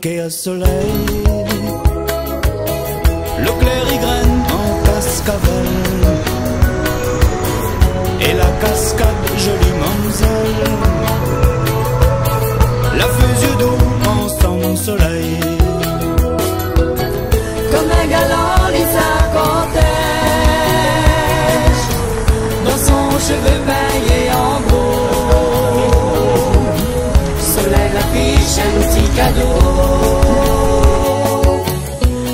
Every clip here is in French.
quai à soleil. Le clair y graine en cascavelle et la cascade jolie mamselle. La feux yeux d'eau en son soleil. Comme un galant Lisa cortège, dans son cheveu maillé en gros, soleil l'affiche un petit cadeau.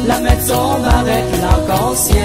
La mettre son barrette l'arc-en-ciel.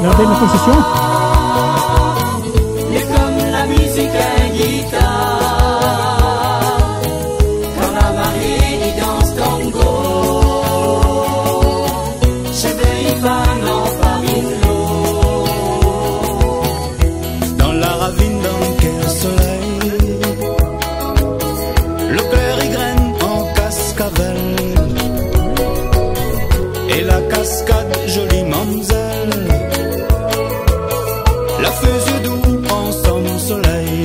Regardez la concession. Et comme la musique à guitare, quand la mariée y danse tango, cheveux y fanent en farine l'eau. Dans la ravine d'un quai au soleil, le clair y graine en cascavelle et la cascade jolie mamselle. La feux yeux doux en son soleil.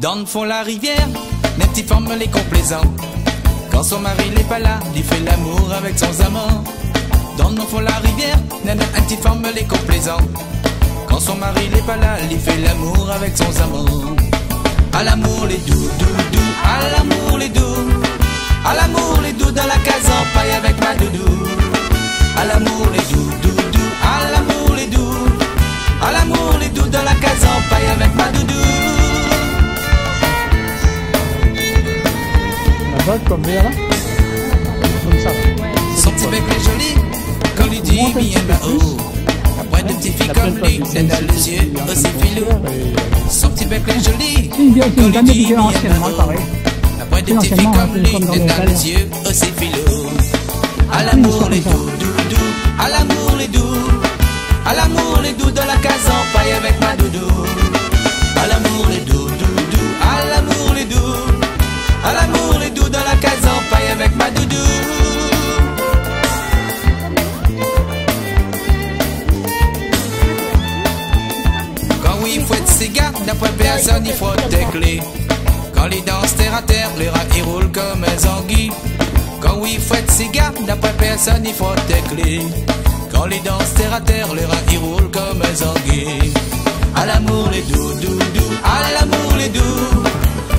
Dans le fond la rivière, Nettie forme les complaisants. Quand son mari n'est pas là, il fait l'amour avec son amant. Dans le fond la rivière, Nana un petit forme les complaisants. Quand son mari n'est pas là, il fait l'amour avec son amant. À l'amour les doux, doux, doux, à l'amour les doux. À l'amour les doux dans la case en paille avec ma doudou. À l'amour les doux, doux, doux, à l'amour les doux. À l'amour les doux dans la case en paille avec ma doudou. Comme là, comme ça. Son petit bec est joli, quand lui dit bien là-haut. Après de petites filles comme lui, elle a les yeux aussi filous. Son petit bec est joli, quand lui dit bien là-haut. Après de petites filles comme lui, elle a les yeux aussi filous. À l'amour les doux, doux, doux, à l'amour les doux. À l'amour les doux dans la case en paille avec ma doudou. À l'amour les doux, doux, doux, à l'amour les doux. À l'amour les doux dans la case en paille avec ma doudou. Quand oui il fouette ses gars, d'après personne il frotte des clés. Quand les danses terre à terre, les rats ils roulent comme un anguilles. Quand oui il fouette ses gars, d'après personne il frotte des clés. Quand les danses terre à terre, les rats ils roulent comme un anguilles. À l'amour les doux, doux, doux, à l'amour les doux.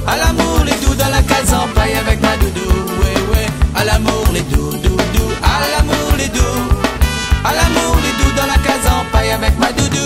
À l'amour les doux dans la case en paille avec ma doudou, ouais ouais. À l'amour les doux, doux, doux, à l'amour les doux. À l'amour les doux dans la case en paille avec ma doudou.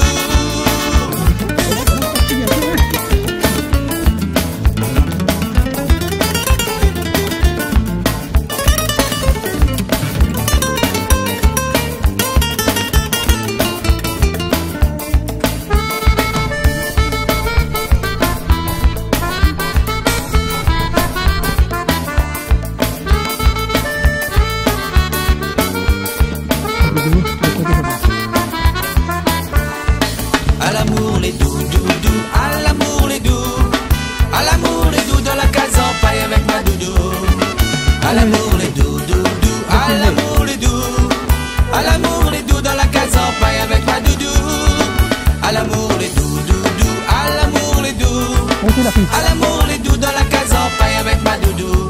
la fille. À l'amour les doux dans la case en paille avec ma doudou.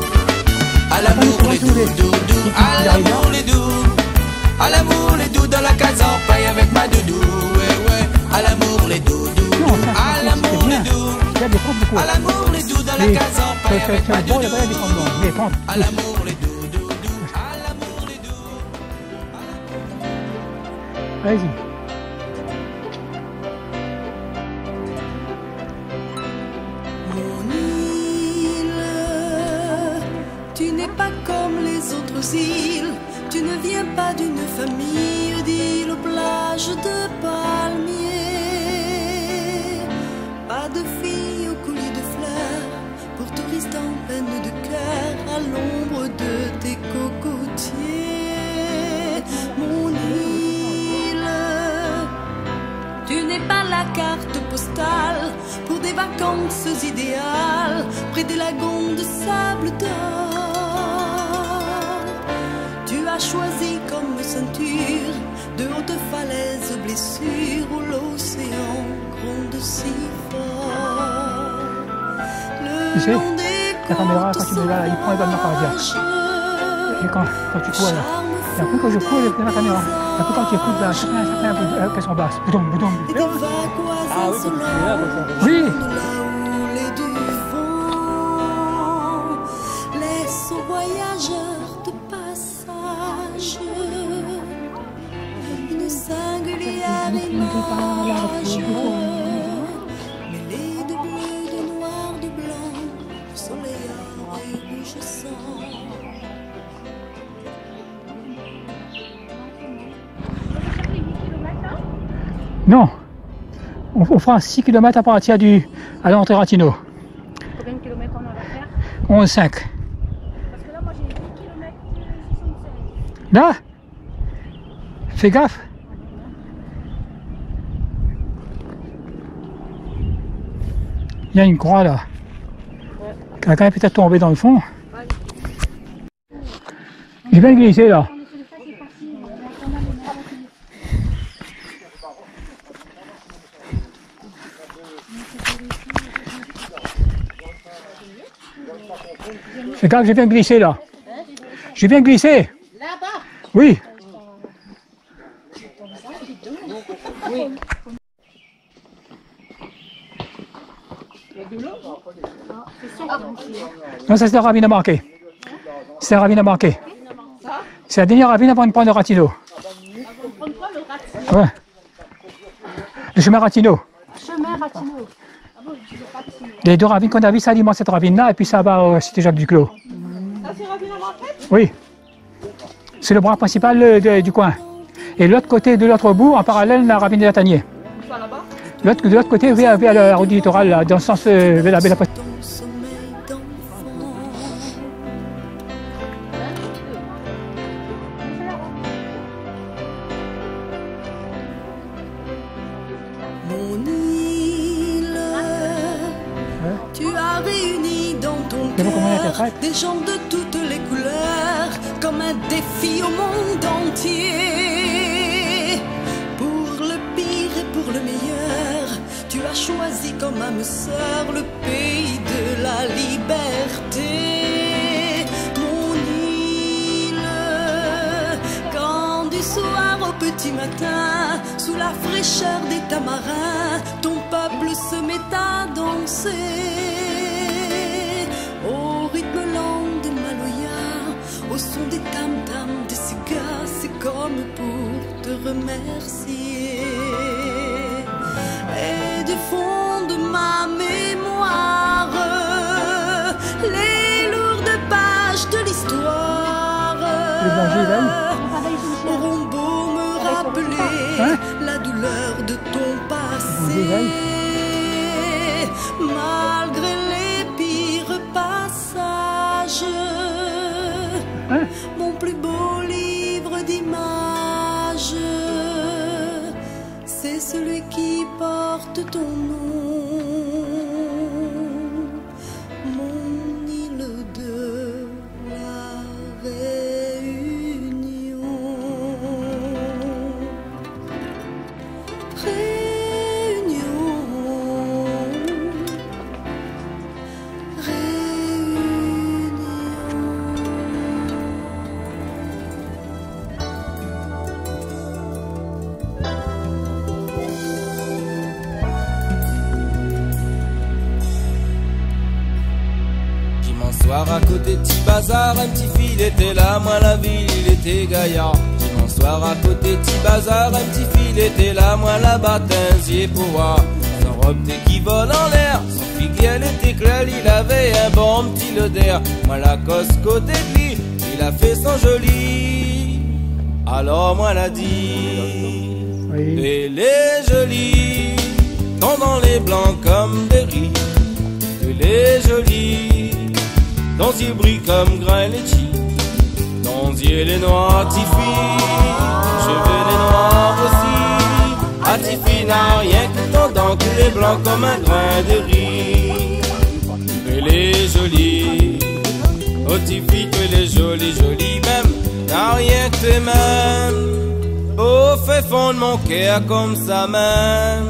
À l'amour les doux, doudou. À l'amour les doux. À l'amour les doux dans la case en paille avec ma doudou. Ouais, ouais. À l'amour les doux, doudou. Non, ça, À l'amour les doux. Il y a des pentes beaucoup. À l'amour les doux dans la case en paille avec ma Bon, il y a doudou. pas des pentes, non. Les pentes. À l'amour les doux, doudou. À l'amour les doux. Allez-y. Mon île, tu n'es pas comme les autres îles, tu ne viens pas d'une famille d'îles aux plages de palmiers. Pas de filles au coulis de fleurs, pour touristes en peine de cœur, à l'ombre de tes cocotiers. Mon île, tu n'es pas la carte postale pour des vacances idéales près des lagons de sable d'or. Tu as choisi comme ceinture de hautes falaises blessures où l'océan gronde si fort. Tu sais, Le long des la caméra, côtes quand tu me là, il prend les balles cardiaques. sauvages, Et quand tu cours là, et après quand je cours avec la caméra, et après quand tu écoutes là, chacun qu'elles sont basses. Boudon, boudon. et des vagues insolentes. Oui. De là où les du vent laisse aux voyageurs de passage une singulière image mêlée de bleu, de noir, de blanc, de soleil et rouge sang. Non, on fera 6 km à partir à l'entrée Ratino. Combien de kilomètres on va faire? 11,5. Parce que là, moi j'ai 10 km 65. Là, fais gaffe. Il y a une croix là. Quelqu'un est peut-être tombé dans le fond. J'ai bien glissé là. Fais gaffe, j'ai bien glissé là. J'ai bien glissé. Là-bas? Oui. Non, ça c'est la ravine à marquer. C'est la ravine à marquer. C'est la dernière ravine avant de prendre le Ratino. Ouais. Le chemin Ratino. Chemin Ratino. Les deux ravines qu'on a vues, ça alimente cette ravine-là, et puis ça va au Cité Jacques Duclos. Ça c'est ravine à marquer? Oui. C'est le bras principal du coin. Et de l'autre côté, de l'autre bout, en parallèle, la ravine des Lataniers. Ça là-bas? De l'autre côté, vers la route du littoral, là, dans le sens vers la Belle. Ton sommeil d'enfant. Mon île, tu as réuni dans ton C'est bon, comment elle cœur interprète? des gens de toutes les couleurs, comme un défi au monde entier. Pour le pire et pour le meilleur, tu as choisi comme âme sœur le pays de la liberté. Mon île, quand du soir au petit matin, sous la fraîcheur des tamarins, ton peuple se met à danser. Au rythme lent des maloyas, au son des tam-tams, des cigares, c'est comme pour te remercier. Et du fond de ma mémoire, les lourdes pages de l'histoire auront beau me rappeler la douleur de ton passé. Malgré les pires passages, mon plus beau livre d'images, c'est celui qui porte ton nom, mon île de la Réunion. Réunion, soir à côté de petit bazar, un petit fil était là, moi la ville il était gaillard. Dimanche soir à côté de petit bazar, un petit fil était là, moi là-bas t'insier pour voir. Son robe qui vole en l'air, son figuier elle était claire, il avait un bon petit loder. Moi la cosse côté de lui, il a fait son joli. Alors moi l'a dit, Oui. elle est jolie, dans les blancs comme des riz. Elle est jolie, dans yeux brillent comme grain litchi, dans yeux les noirs Tiffy, cheveux les noirs aussi. À Tiffy n'a rien que ton dent, que les blancs comme un grain de riz. Elle est jolie, oh Tiffy, elle est jolie, jolie même, n'a rien que tes mains. Oh, fait fondre mon cœur comme ça même.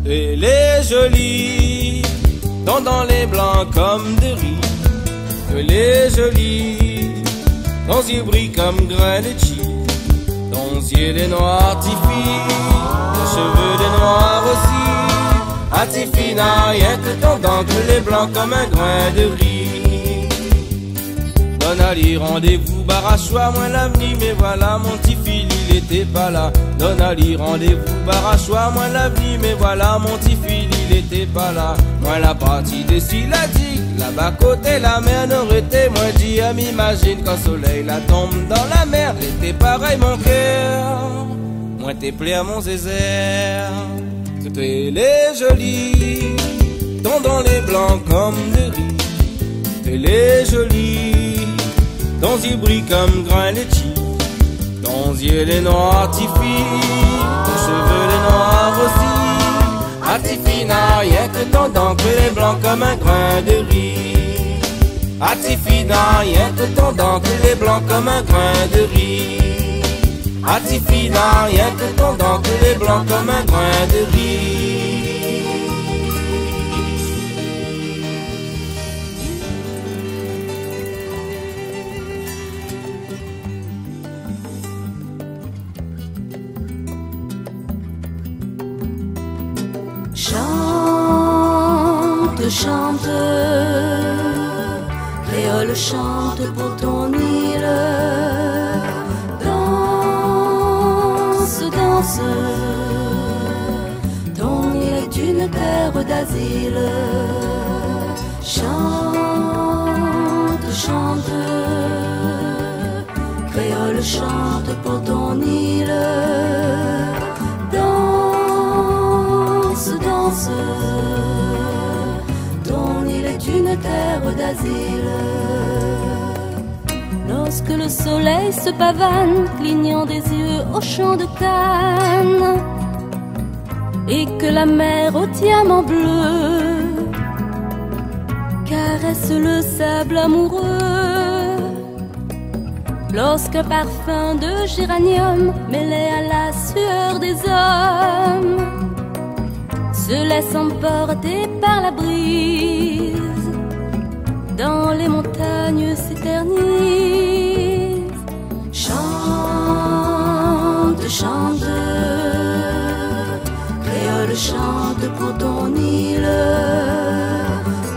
Elle est jolie, dans les blancs comme de riz. Elle est jolie, dans yeux brillent comme grain de chi, dans yeux les noirs Tiffy, les cheveux des noirs aussi. À Tiffy n'a rien que ton dent, que les blancs comme un grain de riz. Donne à lui rendez-vous barachois, moi l'avenir, mais voilà mon Tiffy, il était pas là. Donne à lui rendez-vous barachois, moi l'avenir, mais voilà mon Tiffy, il était pas là. Moi la partie de Silatique, là-bas côté la mer n'aurait été, moi dit à m'imagine quand soleil la tombe dans la mer, l'été pareil mon cœur, moi t'es plaît à mon zézère. Tout elle est jolie, dans les blancs comme de riz. Elle est jolie, dans yeux brillent comme grain litchi, dans yeux les noirs Tiffy, les cheveux les noirs aussi. À Tiffy n'a rien que ton dent, que les blancs comme un grain de riz. À Tiffy n'a rien que ton dent, que les blancs comme un grain de riz. À Tiffy n'a rien que ton dent, que les blancs comme un grain de riz. Chante, chante, créole chante pour ton île. Danse, danse, ton île est une terre d'asile. Chante, chante, créole chante pour ton île. Danse, ton île est une terre d'asile. Lorsque le soleil se pavane, clignant des yeux au champ de Cannes, et que la mer au diamant bleu caresse le sable amoureux, lorsqu'un parfum de géranium mêlé à la sueur des hommes se laisse emporter par la brise, dans les montagnes s'éternise. Chante, chante, créole chante pour ton île.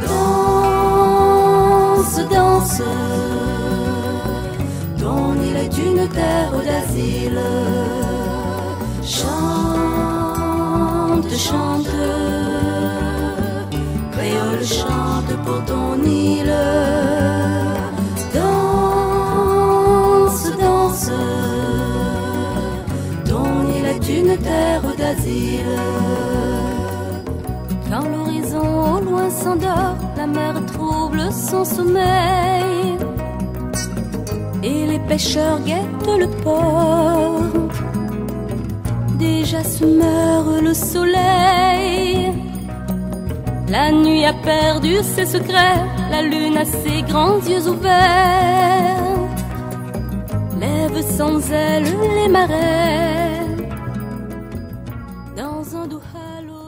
Danse, danse, ton île est une terre d'asile. Chante, chante, créole chante pour ton île. Danse, danse, ton île est une terre d'asile. Quand l'horizon au loin s'endort, la mer trouble son sommeil, et les pêcheurs guettent le port. Déjà se meurt le soleil, la nuit a perdu ses secrets, la lune a ses grands yeux ouverts, lève sans elle les marais dans un doux halo.